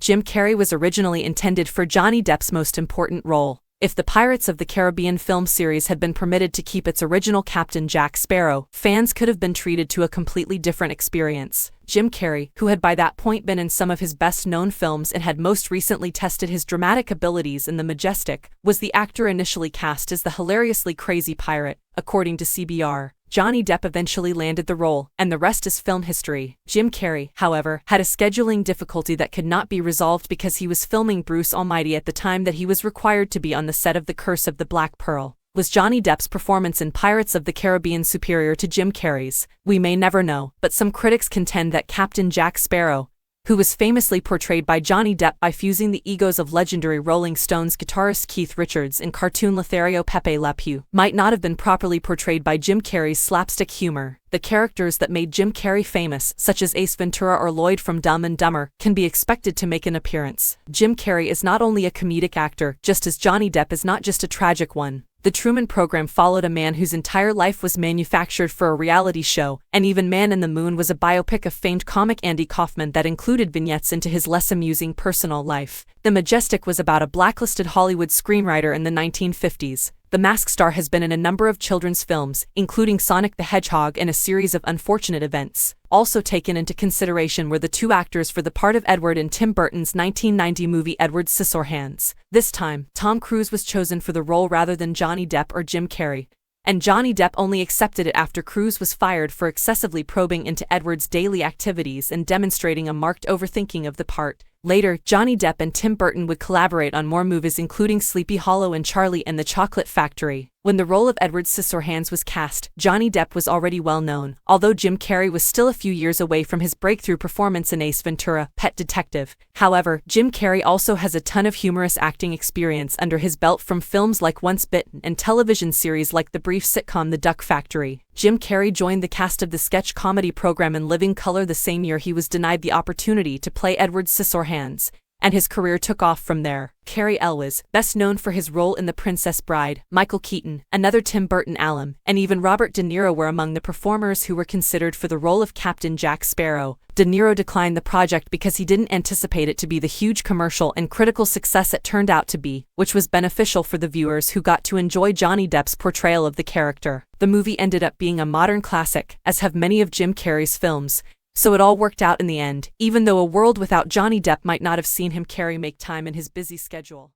Jim Carrey was originally intended for Johnny Depp's most important role. If the Pirates of the Caribbean film series had been permitted to keep its original Captain Jack Sparrow, fans could have been treated to a completely different experience. Jim Carrey, who had by that point been in some of his best-known films and had most recently tested his dramatic abilities in The Majestic, was the actor initially cast as the hilariously crazy pirate. According to CBR, Johnny Depp eventually landed the role, and the rest is film history. Jim Carrey, however, had a scheduling difficulty that could not be resolved because he was filming Bruce Almighty at the time that he was required to be on the set of The Curse of the Black Pearl. Was Johnny Depp's performance in Pirates of the Caribbean superior to Jim Carrey's? We may never know, but some critics contend that Captain Jack Sparrow, who was famously portrayed by Johnny Depp by fusing the egos of legendary Rolling Stones guitarist Keith Richards and cartoon Lothario Pepe Le Pew, might not have been properly portrayed by Jim Carrey's slapstick humor. The characters that made Jim Carrey famous, such as Ace Ventura or Lloyd from Dumb and Dumber, can be expected to make an appearance. Jim Carrey is not only a comedic actor, just as Johnny Depp is not just a tragic one. The Truman Program followed a man whose entire life was manufactured for a reality show, and even Man in the Moon was a biopic of famed comic Andy Kaufman that included vignettes into his less amusing personal life. The Majestic was about a blacklisted Hollywood screenwriter in the 1950s. The Masked Star has been in a number of children's films, including Sonic the Hedgehog and a series of unfortunate events. Also taken into consideration were the two actors for the part of Edward in Tim Burton's 1990 movie Edward Scissorhands. This time, Tom Cruise was chosen for the role rather than Johnny Depp or Jim Carrey, and Johnny Depp only accepted it after Cruise was fired for excessively probing into Edward's daily activities and demonstrating a marked overthinking of the part. Later, Johnny Depp and Tim Burton would collaborate on more movies including Sleepy Hollow and Charlie and the Chocolate Factory. When the role of Edward Scissorhands was cast, Johnny Depp was already well known, although Jim Carrey was still a few years away from his breakthrough performance in Ace Ventura: Pet Detective. However, Jim Carrey also has a ton of humorous acting experience under his belt from films like Once Bitten and television series like the brief sitcom The Duck Factory. Jim Carrey joined the cast of the sketch comedy program In Living Color the same year he was denied the opportunity to play Edward Scissorhands, and his career took off from there. Carrey was best known for his role in The Princess Bride. Michael Keaton, another Tim Burton alum, and even Robert De Niro were among the performers who were considered for the role of Captain Jack Sparrow. De Niro declined the project because he didn't anticipate it to be the huge commercial and critical success it turned out to be, which was beneficial for the viewers who got to enjoy Johnny Depp's portrayal of the character. The movie ended up being a modern classic, as have many of Jim Carrey's films, so it all worked out in the end, even though a world without Johnny Depp might not have seen him make time in his busy schedule.